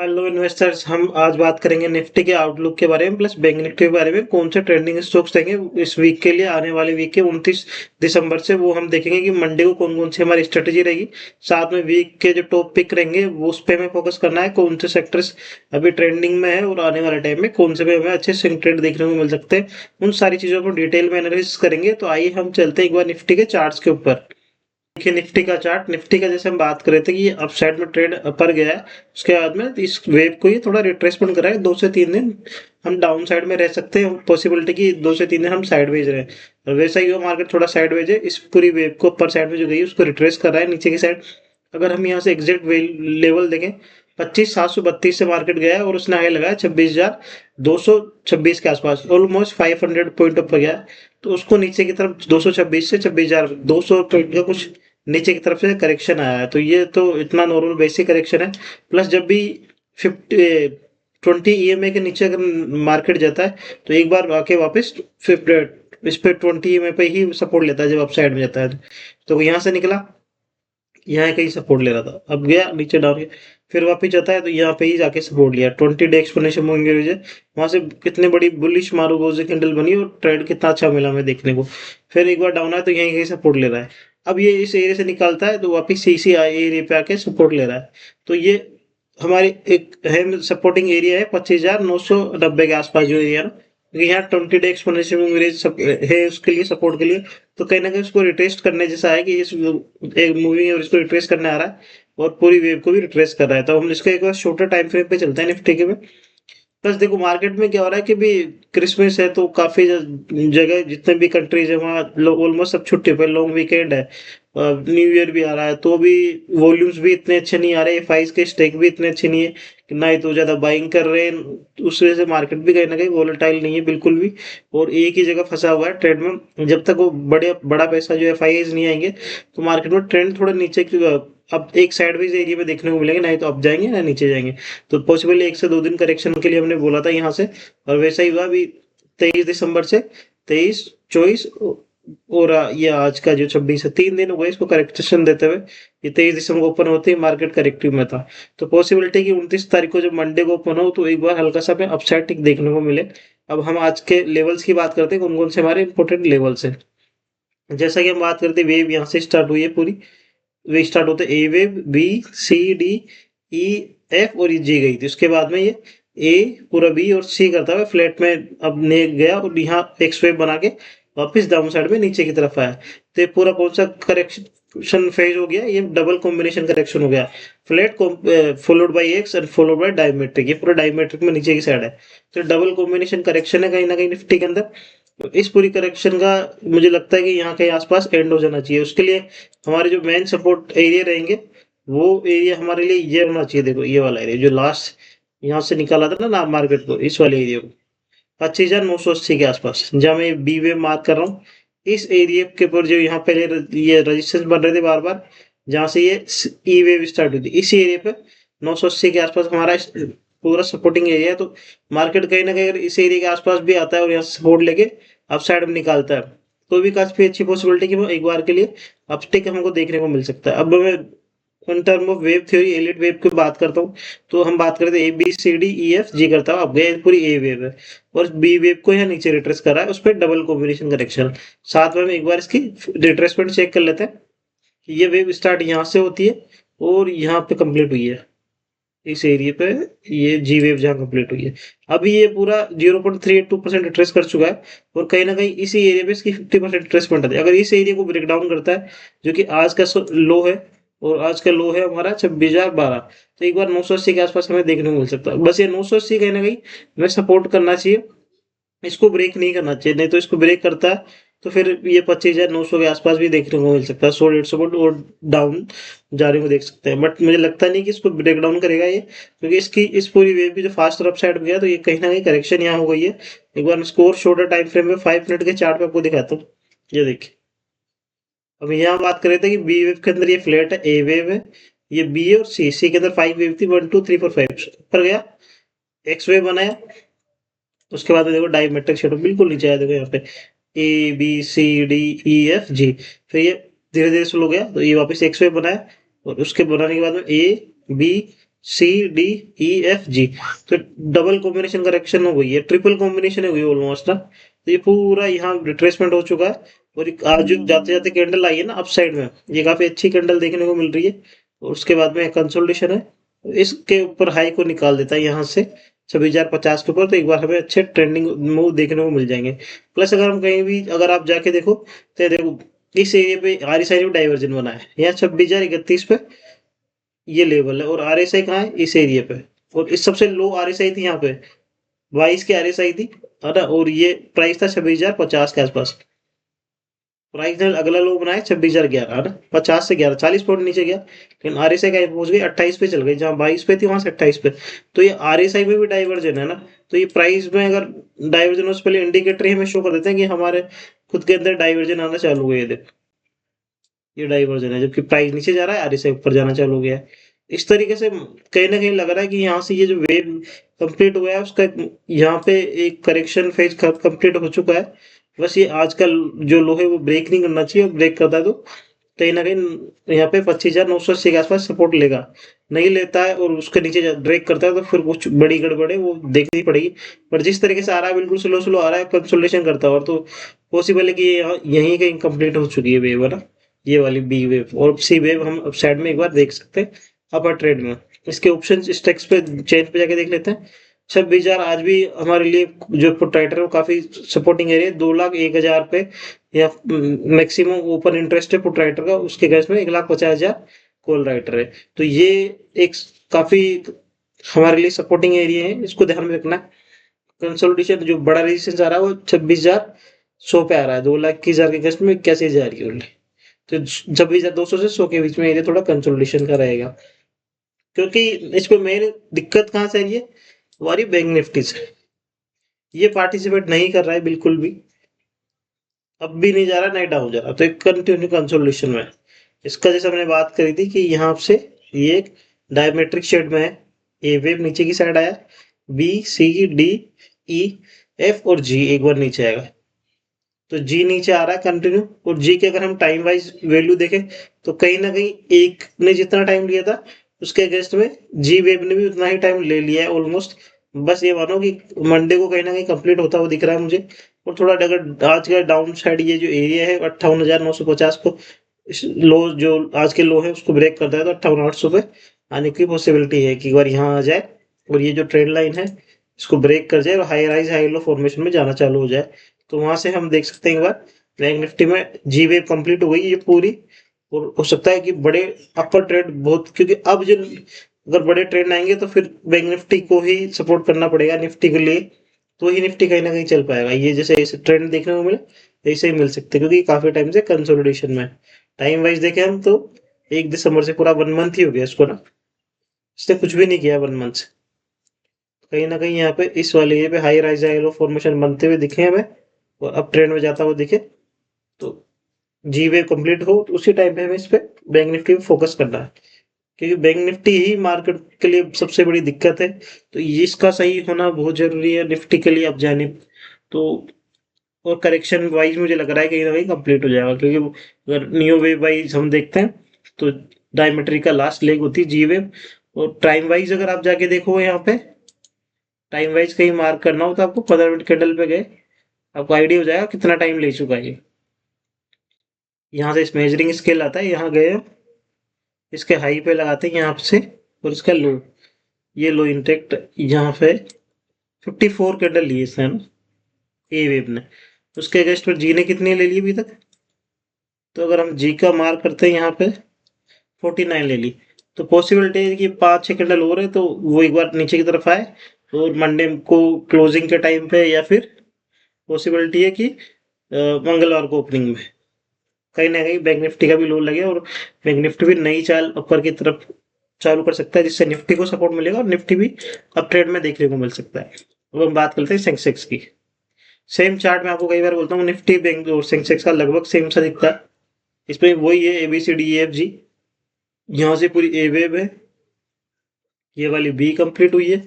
Hello investors, हम आज बात करेंगे निफ्टी के आउटलुक के बारे में प्लस बैंक निफ्टी के बारे में। कौन से ट्रेंडिंग स्टॉक्स रहेंगे इस वीक के लिए, आने वाले वीक के 29 दिसंबर से वो हम देखेंगे कि मंडे को कौन कौन सी हमारी स्ट्रेटेजी रहेगी। साथ में वीक के जो टॉप पिक रहेंगे वो उस पे हमें फोकस करना है, कौन से सेक्टर्स अभी ट्रेंडिंग में है और आने वाले टाइम में कौन से पे हमें अच्छे स्विंग ट्रेड देखने को मिल सकते हैं। उन सारी चीजों को डिटेल में एनालिसिस करेंगे। तो आइए हम चलते हैं एक बार निफ्टी के चार्ट्स के ऊपर। देखिए निफ्टी का चार्ट, निफ्टी का जैसे हम बात कर रहे थे कि ये अपसाइड में ट्रेड अपर गया है, उसके बाद में इस वेव को ये थोड़ा रिट्रेसमेंट करा है। 2 से 3 दिन हम डाउन साइड में रह सकते हैं, पॉसिबिलिटी की 2 से 3 दिन हम साइडवेज रहे। और वैसा ही वो मार्केट थोड़ा साइडवेज है, इस पूरी वेव को अपर साइड में जो गई उसको रिट्रेस कर रहा है नीचे की साइड। अगर हम यहाँ से एग्जैक्ट लेवल देखें, 25,732 से मार्केट गया है और उसने आगे लगाया 26,226 के आसपास, ऑलमोस्ट 500 पॉइंट ऊपर गया है। तो उसको नीचे की तरफ 226 से 26,200 पॉइंट का कुछ नीचे की तरफ से करेक्शन आया है। तो ये तो इतना नॉर्मल बेसिक करेक्शन है। प्लस जब भी 20 ईएमए के नीचे अगर मार्केट जाता है तो एक बार आके वापस इस पे 20 ईएमए पे ही सपोर्ट लेता है जब अपसाइड में जाता है। तो यहाँ से निकला, यहाँ कहीं सपोर्ट ले रहा था, अब गया नीचे डाउन गया, फिर वापस जाता है तो यहाँ पे ही जाके सपोर्ट लिया। 20 डे एक्सपोनेंशियल मूविंग एवरेज है, वहां से कितनी बड़ी बुलिश मारूगोजी कैंडल बनी और ट्रेड कितना अच्छा मिला हमें देखने को। फिर एक बार डाउन है तो यहीं कहीं सपोर्ट ले रहा है। अब ये इस एरिया से निकलता है तो वापिस सीसीआई एरिया पे आके सपोर्ट ले रहा है। तो ये हमारी एक अहम सपोर्टिंग एरिया है 25,990 के आसपास जो एरिया ना, क्योंकि यहाँ 20 डे एक्सपोनेंशियल मूविंग एवरेज है उसके लिए, सपोर्ट के लिए। तो कहीं ना कहीं उसको रिट्रेस करने जैसा है कि इस एक मूविंग एवरेज को रिट्रेस करने आ रहा है और पूरी वेव को भी रिट्रेस कर रहा है। तो हम इसका एक बार शॉर्टर टाइम फ्रेम पे चलते हैं निफ्टी के में। बस देखो मार्केट में क्या हो रहा है कि भी क्रिसमस है तो काफी जगह जितने भी कंट्रीज है वहाँ ऑलमोस्ट सब छुट्टी पे, लॉन्ग वीकेंड है। न्यू ईयर भी आ रहा है तो भी वॉल्यूम्स भी इतने अच्छे नहीं आ रहे, एफआईज के स्टेक भी इतने अच्छे नहीं है कि ना ही तो ज्यादा बाइंग कर रहे हैं। उस वजह से मार्केट भी कहीं ना कहीं वॉलेटाइल नहीं है बिल्कुल भी, और एक ही जगह फंसा हुआ है ट्रेड में। जब तक वो बड़ा पैसा जो एफआईज नहीं आएंगे तो मार्केट में ट्रेंड थोड़ा नीचे की, अब एक साइडवेज एरिया में देखने को मिलेंगे, नहीं तो अप जाएंगे ना नीचे जाएंगे। तो पॉसिबल 1 से 2 दिन करेक्शन के लिए हमने बोला था यहाँ से, और वैसा ही हुआ अभी 23 दिसंबर से 23, 24 और ये आज का जो 26 है, 3 दिन हो गए इसको करेक्शन देते हुए। ये 23 दिसंबर को ओपन होते ही मार्केट करेक्टिव में था। तो पॉसिबिलिटी की 29 तारीख को जब मंडे को ओपन हो तो एक बार हल्का सा अपसाइड टिक देखने को मिले। अब हम आज के लेवल्स की बात करते हैं, कौन कौन से हमारे इंपोर्टेंट लेवल्स हैं। जैसा कि हम बात करते हैं, वेव यहाँ से स्टार्ट हुई है पूरी, वे स्टार्ट होते ए wave, B, C, D, E, F और जी गई थी। उसके बाद में ये ए पूरा बी और सी करता हुआ फ्लैट में अब ने गया और यहाँ एक्स वेव बना के वापस डाउन साइड में नीचे की तरफ आया। तो ये पूरा कौन सा करेक्शन फेज हो गया, ये डबल कॉम्बिनेशन करेक्शन हो गया। Flat followed by X and followed by diametric, ये पूरा डायमेट्रिक में नीचे की साइड है। तो डबल कॉम्बिनेशन करेक्शन है कहीं ना कहीं निफ्टी के अंदर। तो इस पूरी करेक्शन का मुझे लगता है कि यहाँ के आसपास एंड हो जाना चाहिए। उसके लिए हमारे जो मेन सपोर्ट एरिया रहेंगे वो एरिया हमारे लिए ये होना चाहिए। देखो ये वाला एरिया जो लास्ट यहाँ से निकाला था ना मार्केट को, इस वाले एरिया को 25,980 के आसपास, जहाँ मैं बी वे मार्क कर रहा हूँ। इस एरिया के ऊपर जो यहाँ पहले ये रजिस्टेंस बन रहे थे बार बार, जहाँ से ये ई वेव स्टार्ट हुई थी, इस एरिया पे 980 के आसपास हमारा पूरा सपोर्टिंग एरिया है। तो मार्केट कहीं ना कहीं अगर इस एरिया के आसपास भी आता है और यहाँ से सपोर्ट लेके अप साइड में निकालता है तो भी काफी अच्छी पॉसिबिलिटी कि वो एक बार के लिए अपस्टिक हमको देखने को मिल सकता है। अब मैं in term of wave theory Elliott wave की बात करता हूँ, तो हम बात करते हैं A B C D E F G करता हूँ। अब गए पूरी ए वेव है और बी वेव को यहाँ नीचे रिट्रेस कर रहा है, उस पर डबल कॉम्बिनेशन करेक्शन। साथ में हम एक बार इसकी रिट्रेसमेंट चेक कर लेते हैं। ये वेव स्टार्ट यहाँ से होती है और यहाँ पे कंप्लीट हुई है इस एरिया पे, ये जी वेव जहाँ कंप्लीट हुई है। अभी ये पूरा 0.382% रिट्रेस कर चुका है और कहीं ना कहीं इसी एरिया पे इसकी 50% रिट्रेसमेंट आती है। अगर इस एरिया को ब्रेक डाउन करता है, जो कि आज का लो है, और आज का लो है हमारा 26,012, तो एक बार 980 के आसपास हमें देखने को मिल सकता है। बस ये 980 कहीं ना कहीं हमें सपोर्ट करना चाहिए, इसको ब्रेक नहीं करना चाहिए। नहीं तो इसको ब्रेक करता है तो फिर ये 25,900 के आसपास भी देखने को मिल सकता है, 100-150 पॉइंट और डाउन जाने को देख सकते हैं। बट मुझे लगता नहीं कि इसको ब्रेक डाउन करेगा ये, क्योंकि इसकी इस पूरी वेव भी जो फास्ट अप साइड में गया तो ये कहीं ना कहीं करेक्शन यहाँ हो गई है। एक बार स्कोर शॉर्टर टाइम फ्रेम में 5 मिनट के चार्ट पे आपको दिखाता हूँ। ये देखिए, अब यहाँ बात कर रहे थे कि बी वेव के अंदर ये फ्लैट है, ए वेव है, ये बी है और सी के अंदर 5 वेव थी, 1 2 3 4 5 ऊपर गया, एक्स वेव बनाया। उसके बाद में देखो डायमेट्रिक शेडो बिल्कुल नीचे आया, देखो यहाँ पे A B C D E F G, फिर ये धीरे धीरे स्लो गया तो ये वापस एक्स वेव बनाया और उसके बनाने के बाद में A B C D E F G, तो डबल कॉम्बिनेशन करेक्शन हो गई है, ट्रिपल कॉम्बिनेशन हो गई ऑलमोस्ट ना। तो ये पूरा यहाँ रिट्रेसमेंट हो चुका है। और आज जो जाते जाते कैंडल आई है ना अप साइड में, ये काफी अच्छी कैंडल देखने को मिल रही है। और उसके बाद में कंसोलिडेशन है, इसके ऊपर हाई को निकाल देता है यहाँ से 26,050 के ऊपर, तो एक बार हमें अच्छे ट्रेंडिंग मूव देखने को मिल जाएंगे। प्लस अगर हम कहीं भी, अगर आप जाके देखो तो देखो इस एरिया पे RSI ने डाइवर्जन बना है, यहाँ 26,031 पे ये लेवल है, और RSI कहाँ है, इस एरिया पे। और इस सबसे लो RSI थी यहाँ पे 22 की RSI थी, है ना। और ये प्राइस था 26,050 के आसपास। प्राइस ने अगला लो बनाया 26,011, है ना। 50 से 11, 40 पॉइंट नीचे गया, लेकिन RSI का पहुंच गई 28 पे, चल गई, जहां 22 पे थी वहां से 28 पे। तो ये RSI में भी डाइवर्जन है ना। तो ये प्राइस में अगर डाइवर्जन हो, उससे पहले इंडिकेटर ही हमें शो कर देते हैं कि हमारे खुद के अंदर डाइवर्जन आना चालू हुआ है। ये देखो, ये डाइवर्जन है, जबकि प्राइस नीचे जा रहा है, RSI ऊपर जाना चालू हो गया है। इस तरीके से कहीं ना कहीं लग रहा है कि यहाँ से ये जो वेव कंप्लीट हुआ है उसका यहाँ पे एक करेक्शन फेज कंप्लीट हो चुका है। बस ये आज का जो लो है वो ब्रेक नहीं करना चाहिए, और ब्रेक करता है तो कहीं ना कहीं यहाँ पे 25,980 के आसपास सपोर्ट लेगा। नहीं लेता है और उसके नीचे ब्रेक करता है तो फिर कुछ बड़ी गड़बड़ है, वो देखनी पड़ेगी। पर जिस तरीके से आ रहा है, बिल्कुल स्लो स्लो आ रहा है, कंसोलिडेशन करता है, और तो पॉसिबल है कि ये यहीं कहीं कंप्लीट हो चुकी है वेव, है ना। ये वाली बी वेव और सी वेव हम अब साइड में एक बार देख सकते हैं अपर ट्रेड में। इसके ऑप्शन स्टेक्स पे चेंज पे जाके देख लेते हैं। 26,000 आज भी हमारे लिए जो पुट राइटर है वो काफी सपोर्टिंग एरिया, 2,01,000 पे या मैक्सिमम ओपन इंटरेस्ट है पुट राइटर का, उसके केस में 1,50,000 कॉल राइटर है। तो ये एक काफी हमारे लिए सपोर्टिंग एरिया है, इसको ध्यान में रखना है। कंसोलिडेशन जो बड़ा रेजिस्टेंस आ रहा है वो 26,100 पे आ रहा है, 2,21,000 के केस में 81,000 की ओनली। तो 26,200 से 100 के बीच में एरिया थोड़ा कंसोलिडेशन का रहेगा, क्योंकि इसको मेन दिक्कत कहाँ से आ रही है, हमारी बैंक निफ्टी से। ये पार्टिसिपेट नहीं कर रहा है बिल्कुल भी, अब भी नहीं जा रहा, नहीं डाउन जा रहा, तो एक कंटिन्यू कंसोलिडेशन में है। इसका जैसे हमने बात करी थी कि यहाँ से ये एक डायमेट्रिक शेड में है, ए वेव नीचे की साइड आया, B C D E F और जी एक बार नीचे आएगा। तो जी नीचे आ रहा है कंटिन्यू, और जी के अगर हम टाइम वाइज वैल्यू देखें तो कहीं ना कहीं एक ने जितना टाइम लिया था उसके अगेंस्ट में जी वेव ने भी उतना ही टाइम ले लिया है ऑलमोस्ट। बस ये मानो कि मंडे को कहीं ना कहीं कंप्लीट होता हुआ दिख रहा है मुझे। और थोड़ा अगर आज का डाउन साइड ये जो एरिया है 58,950 को, लो जो आज के लो है उसको ब्रेक करता है तो 58,800 पे आने की पॉसिबिलिटी है कि एक बार यहाँ आ जाए, और ये जो ट्रेंड लाइन है इसको ब्रेक कर जाए और high rise high low formation में जाना चालू हो जाए। तो वहां से हम देख सकते हैं एक बार बैंक निफ्टी में जी वेव कंप्लीट हो गई ये पूरी, और हो सकता है कि बड़े अपर ट्रेंड बहुत, क्योंकि अब जो अगर बड़े ट्रेंड आएंगे तो फिर बैंक निफ्टी को ही सपोर्ट करना पड़ेगा निफ्टी के लिए, तो ही निफ्टी कहीं ना कहीं चल पाएगा। ये जैसे ऐसे ट्रेंड देखने को मिले ऐसे ही मिल सकते हैं, क्योंकि काफी टाइम से कंसोलिडेशन में। टाइम वाइज देखें हम तो 1 दिसंबर से पूरा 1 मंथ ही हो गया इसको ना, इसने कुछ भी नहीं किया 1 मंथ से। कहीं ना कहीं यहाँ पे इस वाले ये पे high rise high low formation बनते हुए दिखे हमें, और अब ट्रेंड में जाता हुआ दिखे, तो जी वेव कंप्लीट हो तो उसी टाइम पे हमें इस पे बैंक निफ्टी पे फोकस करना है, क्योंकि बैंक निफ्टी ही मार्केट के लिए सबसे बड़ी दिक्कत है। तो इसका सही होना बहुत जरूरी है निफ्टी के लिए अब जाने तो। और करेक्शन वाइज मुझे लग रहा है कहीं ना कहीं कंप्लीट हो जाएगा, क्योंकि अगर नियो वेव वाइज हम देखते हैं तो डायमेट्री का लास्ट लेग होती है जी वेव। और टाइम वाइज अगर आप जाके देखो यहाँ पे टाइम वाइज कहीं मार्क करना हो तो आपको 15 मिनट कैंडल पे गए आपको आइडिया हो जाएगा कितना टाइम ले चुका है ये। यहाँ से इस मेजरिंग स्केल आता है, यहाँ गए इसके हाई पे लगाते हैं यहाँ से, और इसका लो, ये लो इंटेक्ट यहाँ पे 54 कैंडल लिए इसने ना ए वेव ने। उसके अगेंस्ट पर जी ने कितनी ले ली अभी तक, तो अगर हम जी का मार्क करते हैं यहाँ पे 49 ले ली, तो पॉसिबिलिटी है कि 5-6 कैंडल हो रहे तो वो एक बार नीचे की तरफ आए, और मंडे को क्लोजिंग के टाइम पे, या फिर पॉसिबिलिटी है कि मंगलवार को ओपनिंग में कहीं ना कहीं बैंक निफ्टी का भी लो लगे, और बैंक निफ्टी भी नई चाल ऊपर की तरफ चालू कर सकता है, जिससे निफ्टी को सपोर्ट मिलेगा और निफ्टी भी अप ट्रेंड में देखने को मिल सकता है। अब हम बात करते हैं सेंसेक्स की। सेम चार्ट में आपको कई बार बोलता हूँ निफ्टी बैंक और सेंसेक्स का लगभग सेम सा दिखता है। इसमें वही है ABCDEFG, यहाँ से पूरी ए वेव है, ये वाली बी कंप्लीट हुई है।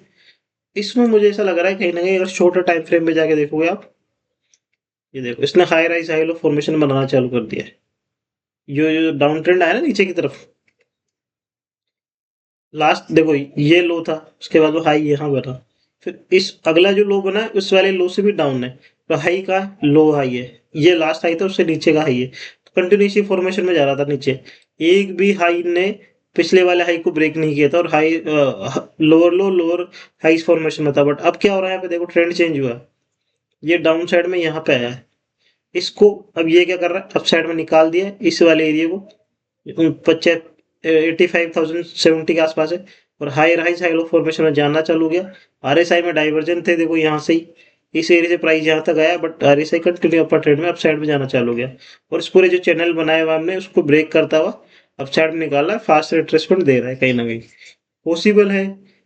इसमें मुझे ऐसा लग रहा है कहीं ना कहीं अगर शॉर्टर टाइम फ्रेम में जाके देखोगे आप, ये देखो इसने high rise high low formation बनाना चालू कर दिया है। जो जो डाउन ट्रेंड आया ना नीचे की तरफ, लास्ट देखो ये लो था, उसके बाद वो हाई यहाँ बना, फिर इस अगला जो लो बना है उस वाले लो से भी डाउन है, तो हाई का लो हाई है, ये लास्ट हाई था उससे नीचे का हाई है, तो कंटिन्यूसली फॉर्मेशन में जा रहा था नीचे, एक भी हाई ने पिछले वाले हाई को ब्रेक नहीं किया था, और हाई लोअर लो लोअर हाई फॉर्मेशन में था। बट अब क्या हो रहा है, यहाँ पे देखो ट्रेंड चेंज हुआ है, ये डाउन साइड में यहाँ पे आया है, इसको अब ये क्या कर रहा है, अप साइड में निकाल दिया है इस वाले एरिया को, 85,070 के आसपास है, और high rise high low formation में जाना चालू हो गया। आरएसआई में डाइवर्जेंट थे, देखो यहाँ से ही इस एरिया से प्राइस यहाँ तक आया, but RSI continue upper trend में अप साइड में जाना चालू हो गया, और इस पूरे जो चैनल बनाया हुआ हमने उसको ब्रेक करता हुआ अप साइड में निकाला, फास्ट रिट्रेसमेंट दे रहा है कहीं ना कहीं। पॉसिबल है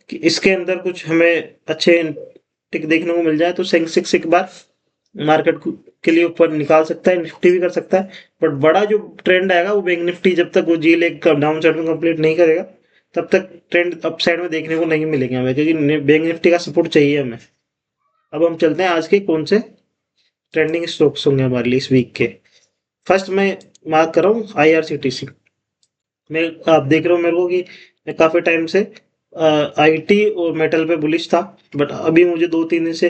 कि इसके अंदर कुछ हमें अच्छे टिक देखने को मिल जाए, तो सेंसेक्स एक बार मार्केट के लिए ऊपर निकाल सकता है, निफ्टी भी कर सकता है, बट बड़ा जो ट्रेंड आएगा वो बैंक निफ्टी जब तक वो जी लेग डाउन साइड में कंप्लीट नहीं करेगा तब तक ट्रेंड अप साइड में देखने को नहीं मिलेंगे हमें, क्योंकि बैंक निफ्टी का सपोर्ट चाहिए हमें। अब हम चलते हैं आज के कौन से ट्रेंडिंग स्टॉक्स होंगे हमारे लिए इस वीक के। फर्स्ट मैं मार्क कर रहा हूँ IRCTC। मैं आप देख रहे हो मेरे को कि मैं काफी टाइम से आईटी और मेटल पे बुलिश था, बट अभी मुझे 2-3 दिन से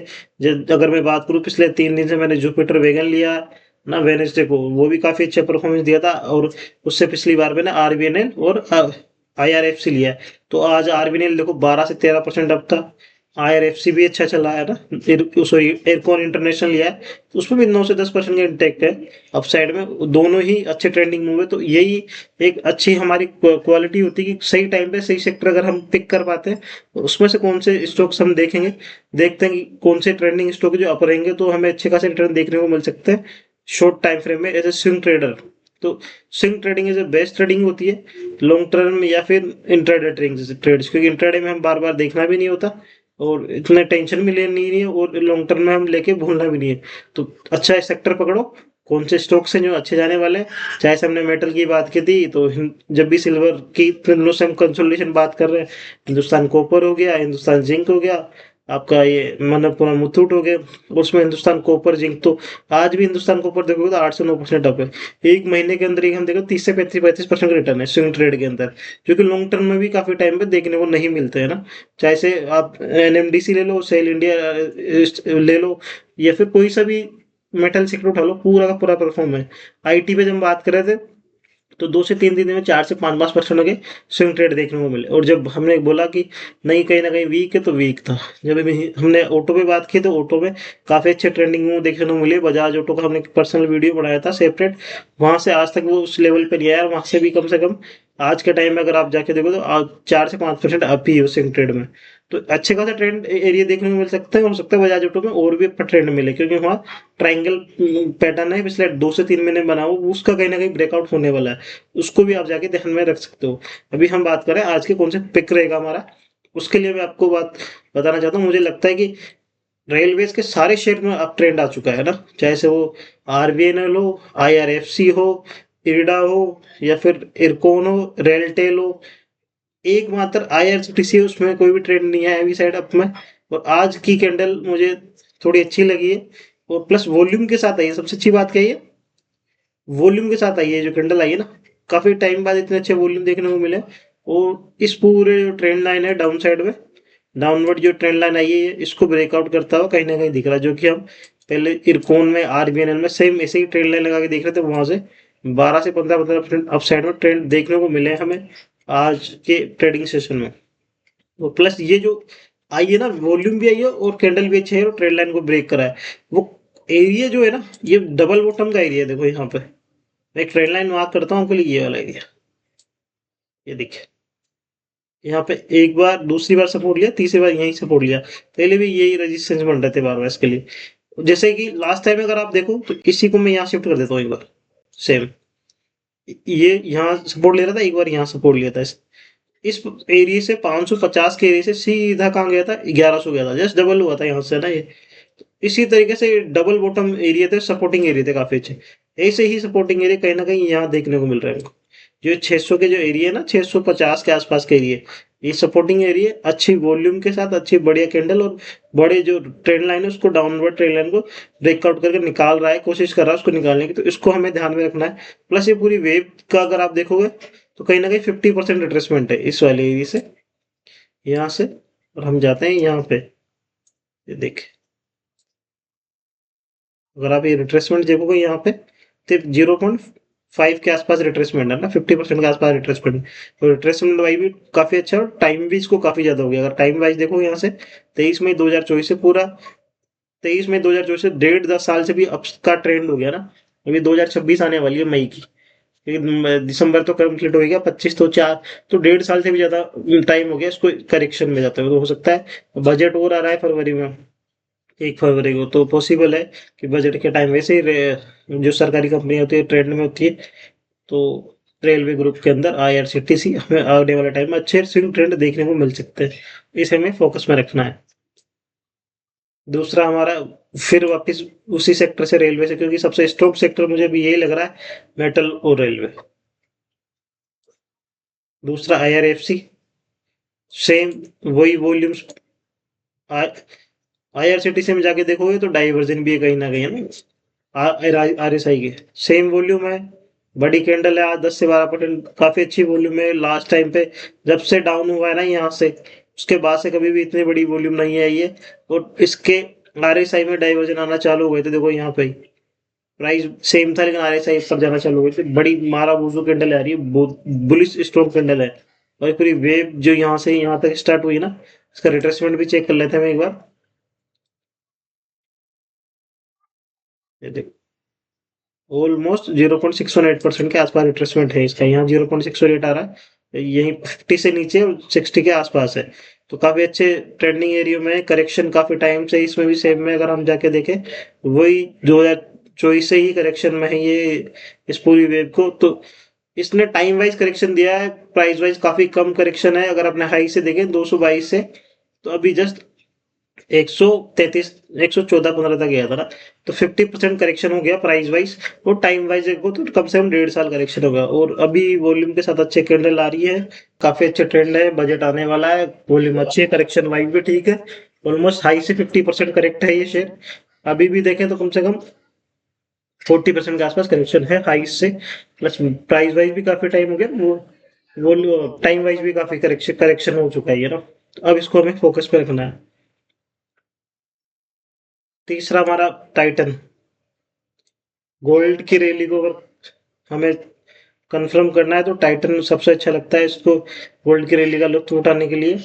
अगर मैं बात करूँ पिछले 3 दिन से मैंने जुपिटर वेगन लिया ना, वेनेसडे को वो भी काफी अच्छा परफॉर्मेंस दिया था, और उससे पिछली बार मैंने आरबीएनएल और IRFC लिया है। तो आज आरबीएनएल देखो 12 से 13% अप था, IRFC भी अच्छा चला है ना, सॉरी एयरकॉन इंटरनेशनल लिया है, तो उसमें भी 9 से 10% का इंटेक्ट है अप साइड में, दोनों ही अच्छे ट्रेंडिंग मूव है। तो यही एक अच्छी हमारी क्वालिटी होती है कि सही टाइम पे सही सेक्टर अगर हम पिक कर पाते हैं, तो उसमें से कौन से स्टॉक्स हम देखेंगे, देखते हैं कि कौन से ट्रेंडिंग स्टॉक जो अप रहेंगे, तो हमें अच्छे खासे रिटर्न देखने को मिल सकते हैं शॉर्ट टाइम फ्रेम में एज ए स्विंग ट्रेडर। तो swing trading is best trading होती है लॉन्ग टर्म या फिर इंट्राडे ट्रेड्स, क्योंकि इंट्राडे में हम बार बार देखना भी नहीं होता और इतना टेंशन भी लेनी नहीं है, और लॉन्ग टर्म में हम लेके भूलना भी नहीं है। तो अच्छा सेक्टर पकड़ो, कौन से स्टॉक्स हैं जो अच्छे जाने वाले हैं। चाहे से हमने मेटल की बात की थी, तो जब भी सिल्वर की हम कंसोलिडेशन बात कर रहे हैं, हिंदुस्तान कॉपर हो गया, हिंदुस्तान जिंक हो गया, आपका ये मनपुरा मुथूट हो गया, उसमें हिंदुस्तान कॉपर जिंक, तो आज भी हिंदुस्तान कॉपर देखोगे तो 8 से 9% अप है। एक महीने के अंदर ही हम देखो 30 से 35% का रिटर्न है स्विंग ट्रेड के अंदर, जो कि लॉन्ग टर्म में भी काफी टाइम पे देखने को नहीं मिलते हैं ना। चाहे से आप NMDC ले लो, सेल इंडिया ले लो, या फिर कोई सा भी मेटल सेक्टर उठा लो, पूरा का पूरा परफॉर्म है। आईटी पे जब हम बात कर रहे थे, तो 2 से 3 दिन में 4 से 5% के स्विंग ट्रेड देखने को मिले, और जब हमने बोला कि नहीं कहीं ना कहीं वीक है, तो वीक था। जब हमने ऑटो पे बात की, तो ऑटो में काफी अच्छे ट्रेंडिंग मूव देखने को मिले। बजाज ऑटो का हमने पर्सनल वीडियो बनाया था सेपरेट, वहां से आज तक वो उस लेवल पे नहीं आया, वहां से भी कम से कम आज के टाइम में अगर आप जाके देखो तो 4 से 5% अप ही है स्विंग ट्रेड में। तो अच्छे खासा ट्रेंड एरिया देखने को मिल सकता है, हो सकता है बजाज ऑटो में और भी अच्छा ट्रेंड मिले, क्योंकि वहाँ ट्राइंगल पैटर्न है पिछले 2 से 3 महीने बना हुआ, उसका कहीं ना कहीं ब्रेकआउट होने वाला है, उसको भी आप जाके ध्यान में रख सकते हो। अभी हम बात करें आज के कौन से पिक रहेगा हमारा, उसके लिए मैं आपको बात बताना चाहता हूँ। मुझे लगता है कि रेलवेज के सारे शेयर में अब ट्रेंड आ चुका है ना, चाहे से वो आरबीएनएल हो, IRFC हो, इरडा हो, या फिर इरकोन हो, रेलटेल हो, एकमात्र IRCTC उसमें कोई भी ट्रेंड नहीं है अभी साइड अप में। और आज की कैंडल मुझे थोड़ी अच्छी लगी है, और प्लस वॉल्यूम के साथ आई है, सबसे अच्छी बात क्या है, वॉल्यूम के साथ आई है जो कैंडल आई है ना, काफी टाइम बाद इतने अच्छे वॉल्यूम देखने को मिले। और इस पूरे जो ट्रेंड लाइन है डाउन साइड में, डाउनवर्ड जो ट्रेंड लाइन आई है, इसको ब्रेकआउट करता हुआ कहीं ना कहीं दिख रहा है, जो कि हम पहले इरकोन में आरबीएनएल में सेम ऐसे ही ट्रेंड लाइन लगा के देख रहे थे, वहां से 12 से 15% अप साइड में ट्रेंड देखने को मिले हमें आज के ट्रेडिंग सेशन में। वो प्लस ये जो आई है ना, वॉल्यूम भी आई है और कैंडल भी अच्छी है, और ट्रेंड लाइन को ब्रेक करा है। वो एरिया जो है ना, ये डबल बॉटम का एरिया, देखो यहाँ पे मैं एक ट्रेंड लाइन मार्क करता हूँ आपके लिए, ये वाला एरिया, ये देखिए यहाँ पे एक बार, दूसरी बार सपोर्ट लिया, तीसरी बार यही सपोर्ट लिया, पहले भी यही रेजिस्टेंस बन रहे थे बार बार इसके लिए। जैसे कि लास्ट टाइम अगर आप देखो, तो इसी को मैं यहाँ शिफ्ट कर देता हूँ एक बार, सेम ये यहाँ सपोर्ट ले रहा था, एक बार यहाँ सपोर्ट लिया था, इस एरिया से 550 के एरिया से सीधा कहाँ गया था, 1100 गया था, जस्ट डबल हुआ था यहाँ से ना ये। इसी तरीके से डबल बॉटम एरिया थे, सपोर्टिंग एरिया थे काफी अच्छे, ऐसे ही सपोर्टिंग एरिया कहीं ना कहीं यहाँ देखने को मिल रहा है हमको। जो 600 के जो एरिया है ना, 650 के आसपास के एरिया, ये सपोर्टिंग एरिया अच्छी वॉल्यूम के साथ, अच्छी बढ़िया कैंडल, और बड़े जो ट्रेंड लाइन है उसको, डाउनवर्ड ट्रेंड लाइन को ब्रेकआउट करके निकाल रहा है, कोशिश कर रहा है उसको निकालने की, तो इसको हमें ध्यान में रखना है। प्लस ये पूरी वेव का अगर आप देखोगे, तो कहीं ना कहीं 50% रिट्रेसमेंट है इस वाले एरिया से, यहाँ से, और हम जाते हैं यहाँ पे, ये देख, अगर आप ये रिट्रेसमेंट देखोगे यहाँ पे, तो 0.5 के आसपास रिट्रेसमेंट है ना, 50% के आसपास रिट्रेसमेंट। तो रिट्रेसमेंट वाइज भी काफी अच्छा, और टाइम भी इसको काफी ज्यादा हो गया। अगर टाइम वाइज देखो यहाँ से, 23 मई 2024 से पूरा, 23 मई 2024 से 1.5 साल से भी अप का ट्रेंड हो गया ना। अभी 2026 आने वाली है मई की, क्योंकि दिसंबर तो कंप्लीट हो गया, 25 तो 4, तो 1.5 साल से भी ज्यादा टाइम हो गया इसको करेक्शन में जाते हुए। तो हो सकता है बजट और आ रहा है फरवरी में, 1 फरवरी को, तो पॉसिबल है कि बजट के टाइम वैसे ही जो सरकारी कंपनी होती है ट्रेंड में होती है, तो रेलवे ग्रुप के अंदर आईआरसीटीसी हमें आने वाले टाइम में अच्छे स्विंग ट्रेंड देखने को मिल सकते हैं। इसे हमें फोकस में रखना है। दूसरा हमारा, फिर वापस उसी सेक्टर से, रेलवे से, क्योंकि सबसे स्ट्रॉन्ग सेक्टर मुझे भी यही लग रहा है, मेटल और रेलवे। दूसरा आईआरएफसी, सेम वही वॉल्यूम्स। आईआरसीटीसी में जाके देखोगे तो डाइवर्जन भी है कहीं ना कहीं, है ना। आरएसआई के सेम वॉल्यूम है, बड़ी कैंडल है, आज 10 से 12% काफी अच्छी वॉल्यूम है। लास्ट टाइम पे जब से डाउन हुआ है ना यहाँ से, उसके बाद से कभी भी इतनी बड़ी वॉल्यूम नहीं आई है। और इसके आरएसआई में डाइवर्जन आना चालू हो गए थे, देखो यहाँ पे प्राइस सेम था, लेकिन आरएसआई ऊपर जाना चालू हो गई थी। बड़ी मारा बुजू कैंडल आ रही है, बहुत बुलिश स्ट्रॉन्ग कैंडल है। और पूरी वेव जो यहाँ से यहाँ तक स्टार्ट हुई ना, इसका रिट्रेसमेंट भी चेक कर लेते हैं हम एक बार। ये देखो, ऑलमोस्ट 0.618% के आसपास रिट्रेसमेंट है इसका। यहाँ 0.618 आ रहा है, यही 50 से नीचे 60 के आसपास है। तो काफी अच्छे ट्रेंडिंग एरिया में करेक्शन काफी टाइम से, इसमें भी सेम में अगर हम जाके देखें, वही 2024 से ही करेक्शन में है ये, इस पूरी वेव को। तो इसने टाइम वाइज करेक्शन दिया है, प्राइस वाइज काफी कम करेक्शन है। अगर अपने हाई से देखें 222 से, तो अभी जस्ट 133, 114-15 तक गया था ना। तो 50% करेक्शन हो गया प्राइस वाइज। और टाइम वाइज देखो तो कम से कम 1.5 साल करेक्शन होगा। और अभी वॉल्यूम के साथ अच्छे कैंडल आ रही है, काफी अच्छे ट्रेंड है, बजट आने वाला है, वॉल्यूम अच्छी है, करेक्शन वाइज भी ठीक है। ऑलमोस्ट हाई से 50% करेक्ट है ये शेयर। अभी भी देखें तो कम से कम 40% के आसपास करेक्शन है हाई से, प्लस प्राइस वाइज भी काफी टाइम हो गया वो टाइम वाइज भी काफी करेक्शन करेक्शन हो चुका है ये ना। तो अब इसको हमें फोकस पे रखना है। तीसरा हमारा टाइटन, गोल्ड की रैली को अगर हमें कंफर्म करना है तो टाइटन सबसे अच्छा लगता है इसको, गोल्ड की रैली का लुत्फ उठाने के लिए।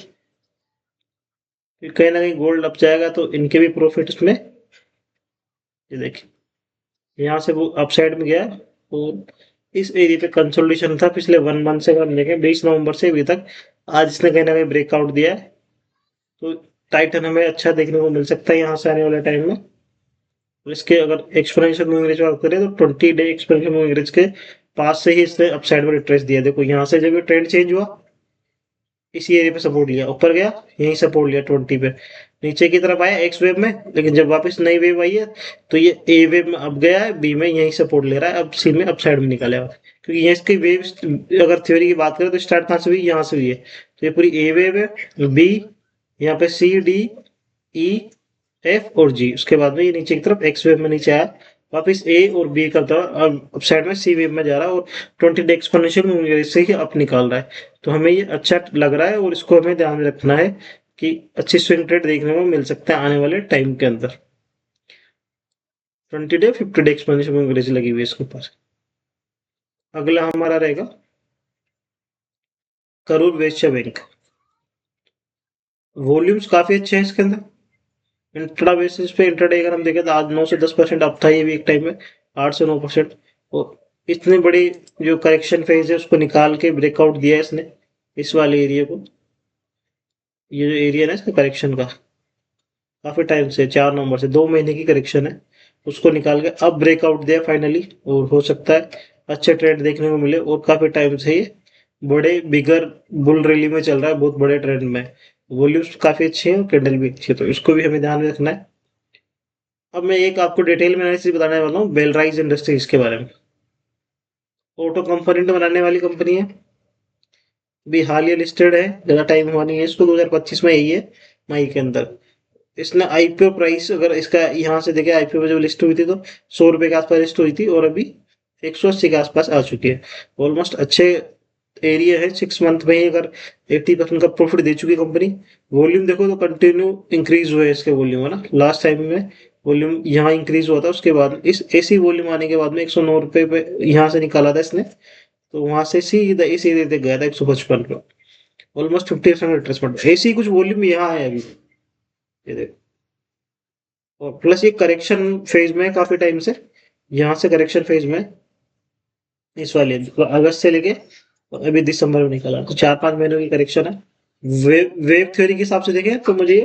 कहीं ना कहीं गोल्ड अप जाएगा तो इनके भी प्रॉफिट इसमें, ये देखिए यहाँ से वो अपसाइड में गया। और इस एरिया पे कंसोलिडेशन था पिछले 1 मंथ से, अगर हम देखें 20 नवंबर से अभी तक। आज इसने कहीं ना कहीं ब्रेकआउट दिया है, तो टाइटन हमें अच्छा देखने को मिल सकता है यहाँ से आने वाले टाइम में। और इसके अगर एक्सपोनेंशियल मूविंग एवरेज बात करें, तो 20 डे एक्सपोनेंशियल मूविंग एवरेज के पास से ही इसने अपसाइड में रिट्रेस दिया। देखो यहाँ से जब ये ट्रेंड चेंज हुआ, इसी एरिया पे सपोर्ट लिया, ऊपर गया, यही सपोर्ट लिया 20 पे, नीचे की तरफ आया एक्स वेव में, लेकिन जब वापस नई वेव आई है, तो ये ए वेव में अब गया है, बी में यही सपोर्ट ले रहा है, अब सी में अपसाइड में निकाला है। क्योंकि ये इसकी वेव, अगर थ्योरी की बात करें तो स्टार्ट कहाँ से हुई, यहाँ से हुई है। तो ये पूरी ए वेव है, बी, यहाँ पे सी, डी, ई, एफ और जी, उसके बाद में ये नीचे की तरफ एक्स वेव में नीचे आया, वापस ए और बी करता है, अब साइड में सी वेव में जा रहा है, और 20 डे एक्सपोनेंशियल से ही अप निकाल रहा है। तो हमें ये अच्छा लग रहा है, और इसको हमें ध्यान में रखना है कि अच्छी स्विंग ट्रेड देखने को मिल सकता है आने वाले टाइम के अंदर। 20 डे 50 डे एक्सपोनेंशियल एवरेज लगी हुई है इसके ऊपर। अगला हमारा रहेगा करूर वैश्य बैंक। वॉल्यूम्स काफी अच्छे हैं इसके अंदर। इंट्रा बेसिस पे, इंट्राडे अगर हम देखें तो आज 9 से 10% अप था ये भी एक टाइम में, 8 से 9%। और इतनी बड़ी जो करेक्शन फेज है उसको निकाल के ब्रेकआउट दिया है इसने, इस वाले एरिया को। ये जो एरिया ना इसका करेक्शन का, काफी टाइम से, 4 नवंबर से 2 महीने की करेक्शन है, उसको निकाल के अब ब्रेकआउट दिया फाइनली। और हो सकता है अच्छे ट्रेंड देखने को मिले, और काफी टाइम से ये बड़े बिगर बुल रैली में चल रहा है, बहुत बड़े ट्रेंड में। वॉल्यूम्स काफी अच्छे हैं और कैंडल भी अच्छी है, तो इसको भी हमें ध्यान में रखना है। अब मैं एक आपको डिटेल में एनालिसिस बताने वाला हूँ बेलराइज इंडस्ट्रीज के बारे में। ऑटो कंपोनेंट बनाने वाली कंपनी है, अभी हाल ही लिस्टेड है, ज्यादा टाइम हुआ नहीं है इसको, 2025 में यही है मई के अंदर। इसने आईपीओ प्राइस अगर इसका यहाँ से देखे, आईपीओ में जब लिस्ट हुई थी तो 100 रुपए के आसपास लिस्ट हुई थी, और अभी 180 के आसपास आ चुकी है। ऑलमोस्ट अच्छे एरिया है 6 मंथ में ही अगर 80% का प्रॉफिट दे चुकी कंपनी। वॉल्यूम देखो तो कंटिन्यू इंक्रीज हुआ है इसके वॉल्यूम, है ना। लास्ट टाइम में वॉल्यूम यहाँ इंक्रीज हुआ था, उसके बाद इस ऐसी वॉल्यूम आने के बाद में 109 रुपए पे यहाँ से निकाला था इसने, तो वहां से सीधा इसी रेट तक गया था 155 पे। ऑलमोस्ट 50% रिट्रेसमेंट, ऐसी कुछ वॉल्यूम यहाँ है अभी, ये देखो। और प्लस ये करेक्शन फेज में है काफी टाइम से, यहाँ से करेक्शन फेज में है इस वाले तो अगस्त से लेके अभी दिसंबर में निकला, तो 4-5 महीनों की करेक्शन है। वेव थ्योरी के हिसाब से देखें तो मुझे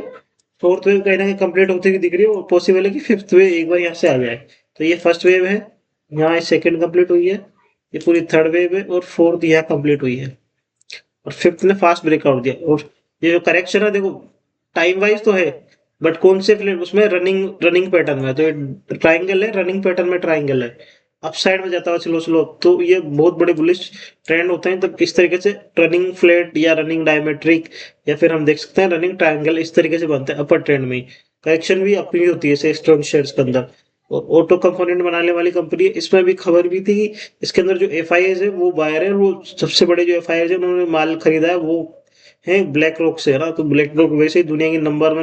फोर्थ वेव कहीं ना कहीं कंप्लीट होती हुई दिख रही है, और पॉसिबल है कि फिफ्थ वेव एक बार यहाँ से आ जाए। तो ये फर्स्ट वेव है, यहाँ सेकंड कंप्लीट हुई है, ये पूरी थर्ड वेव है, और फोर्थ यहाँ कंप्लीट हुई है, और फिफ्थ ने फास्ट ब्रेकआउट दिया। और ये जो करेक्शन है देखो, टाइम वाइज तो है, बट कौन से फ्लेट उसमें रनिंग रनिंग पैटर्न में, तो ये ट्राइंगल है, रनिंग पैटर्न में ट्राइंगल है, अपसाइड में जाता हुआ स्लो स्लो, तो ये बहुत बड़े बुलिश ट्रेंड होते हैं। तो इस तरीके से रनिंग फ्लैट या रनिंग डायमेट्रिक, या फिर हम देख सकते हैं रनिंग ट्रायंगल, इस तरीके से बनते हैं अपर ट्रेंड में। करेक्शन भी अपनी होती है स्ट्रॉन्ग शेयर्स के अंदर। और ऑटो कंपोनेंट बनाने वाली कंपनी है, इसमें भी खबर भी थी कि इसके अंदर जो एफ है वो बायर है, वो सबसे बड़े जो एफ है उन्होंने माल खरीदा है वो है ब्लैक रॉक से, है ना। तो ब्लैक रॉक वैसे ही दुनिया की नंबर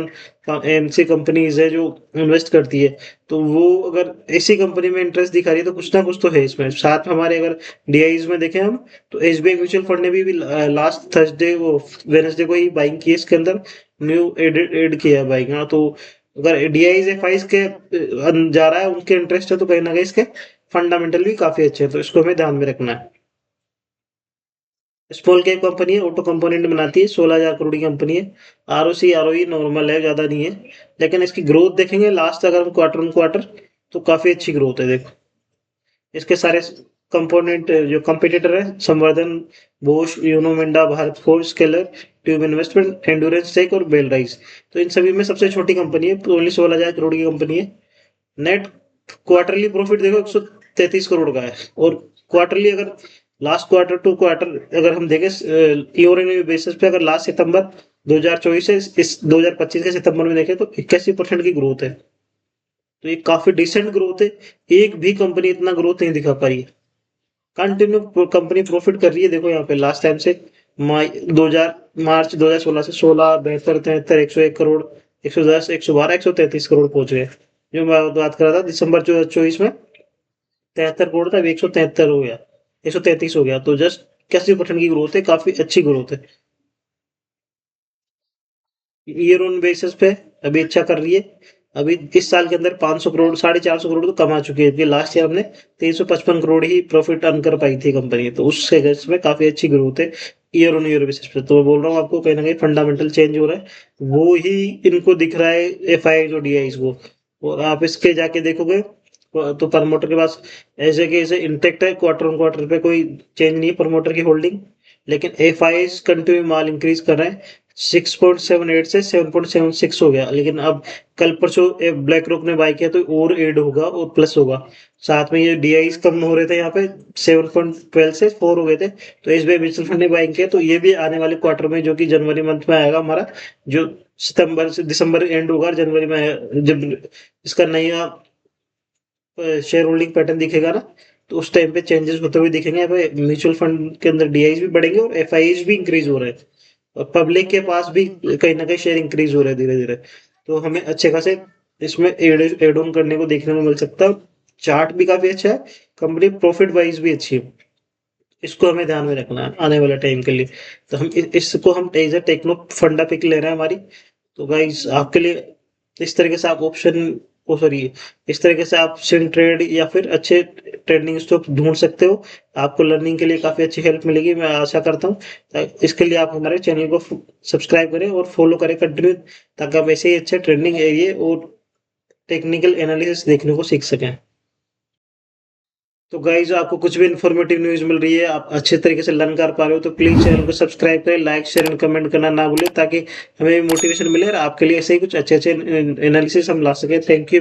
1 एमसी कंपनीज है जो इन्वेस्ट करती है, तो वो अगर ऐसी कंपनी में इंटरेस्ट दिखा रही है तो कुछ ना कुछ तो है इसमें। साथ में हमारे अगर डीआईज में देखें हम, तो एसबीआई म्यूचुअल फंड ने भी लास्ट थर्सडे वो वेडनेसडे को ही बाइंग की, इसके अंदर न्यू एड किया है बाइंग, हाँ। तो अगर डीआईज एफआईज के जा रहा है, उनके इंटरेस्ट है, तो कहीं ना कहीं इसके फंडामेंटल भी काफी अच्छे हैं, तो इसको हमें ध्यान में रखना है। स्मॉल कैप कंपनी है, ऑटो कंपोनेंट बनाती है, 16,000 करोड़ की कंपनी है। आरओसी आरओई नॉर्मल है, ज्यादा नहीं है, लेकिन इसकी ग्रोथ देखेंगे लास्ट अगर हम क्वार्टर ऑन क्वार्टर, तो काफी अच्छी ग्रोथ है। देखो इसके सारे कंपोनेंट जो कंपटीटर है, संवर्धन, बोश, यूनो मिंडा, भारत फोर्ज, स्केलर, ट्यूब इन्वेस्टमेंट, एंडुरेंस टेक और बेल राइस, तो इन सभी में सबसे छोटी कंपनी है, ओनली 16,000 करोड़ की कंपनी है। नेट क्वार्टरली प्रॉफिट देखो 133 करोड़ का है, और क्वार्टरली अगर लास्ट क्वार्टर टू क्वार्टर अगर हम देखें ईयर इन बेसिस पे, अगर लास्ट सितंबर 2024 से इस 2025 के सितंबर में देखें तो 81% की ग्रोथ है, तो ये काफी डिसेंट ग्रोथ है। एक भी कंपनी इतना ग्रोथ नहीं दिखा पा रही है, कंटिन्यू कंपनी प्रॉफिट कर रही है। देखो यहाँ पे लास्ट टाइम से मार्च 2016 से 16, 72, 73, 101 करोड़, 110, 112, 133 करोड़ पहुंच गए। जो मैं बात कर रहा था दिसंबर 2024 में 73 करोड़ था, 173 हो गया, 133 हो गया, तो जस्ट 81% की ग्रोथ है, काफी अच्छी ग्रोथ है। ईयर ऑन बेसिस पे अभी अच्छा कर रही है। अभी इस साल के अंदर 500 करोड़, 450 करोड़ तो कमा चुकी है, क्योंकि लास्ट ईयर हमने 355 करोड़ ही प्रॉफिट अर्न कर पाई थी कंपनी, तो उसके केस में काफी अच्छी ग्रोथ है ईयर ऑन ईयर बेसिस पे। तो मैं बोल रहा हूँ आपको, कहीं ना कहीं फंडामेंटल चेंज हो रहा है, वो ही इनको दिख रहा है एफ आई और डी को। और आप इसके जाके देखोगे तो प्रमोटर के पास ऐसे के ऐसे इंटेक्ट है, क्वार्टर ऑन क्वार्टर पे कोई चेंज नहीं है प्रमोटर की होल्डिंग, लेकिन F I continue mall increase कर रहे हैं, 6.78 से 7.76 हो गया। लेकिन अब कल परसों ब्लैक रॉक ने बाय किया तो और एड होगा और प्लस होगा। साथ में ये डीआईस कम हो रहे थे, यहाँ पे 7.12 से 4 हो गए थे, तो एसबीआई म्यूचुअल फंड ने बाय किया, तो ये भी आने वाले क्वार्टर में, जो कि जनवरी मंथ में आएगा हमारा, जो सितंबर से दिसंबर एंड होगा और जनवरी में जब इसका नया शेयर होल्डिंग पैटर्न दिखेगा ना, तो उस टाइम पे चेंजेस होते हुए दिखेंगे। म्यूचुअल फंड के अंदर डीआईस भी बढ़ेंगे और एफआईज भी इंक्रीज हो रहे हैं, और पब्लिक के पास भी कहीं ना कहीं शेयर इंक्रीज हो रहे हैं धीरे धीरे, तो हमें अच्छे खासे इसमें एड ऑन करने को देखने को मिल सकता है। चार्ट भी काफी अच्छा है, कंपनी प्रॉफिट वाइज भी अच्छी है, इसको हमें ध्यान में रखना है आने वाले टाइम के लिए। तो हम इसको हम एज ए टेक्नो फंडा पिक ले रहे हैं हमारी। तो गाइस आपके लिए इस तरीके से आप ऑप्शन ओ सॉरी इस तरीके से आप स्विंग ट्रेड या फिर अच्छे ट्रेडिंग स्टॉक ढूंढ सकते हो, आपको लर्निंग के लिए काफी अच्छी हेल्प मिलेगी, मैं आशा करता हूँ। इसके लिए आप हमारे चैनल को सब्सक्राइब करें और फॉलो करें कंटिन्यू, ताकि आप ऐसे ही अच्छे ट्रेडिंग एरिए और टेक्निकल एनालिसिस देखने को सीख सकें। तो गाइज आपको कुछ भी इन्फॉर्मेटिव न्यूज मिल रही है, आप अच्छे तरीके से लर्न कर पा रहे हो, तो प्लीज चैनल को सब्सक्राइब करें, लाइक शेयर एंड कमेंट करना ना भूलें, ताकि हमें मोटिवेशन मिले और आपके लिए ऐसे ही कुछ अच्छे अच्छे एनालिसिस हम ला सके। Thank you.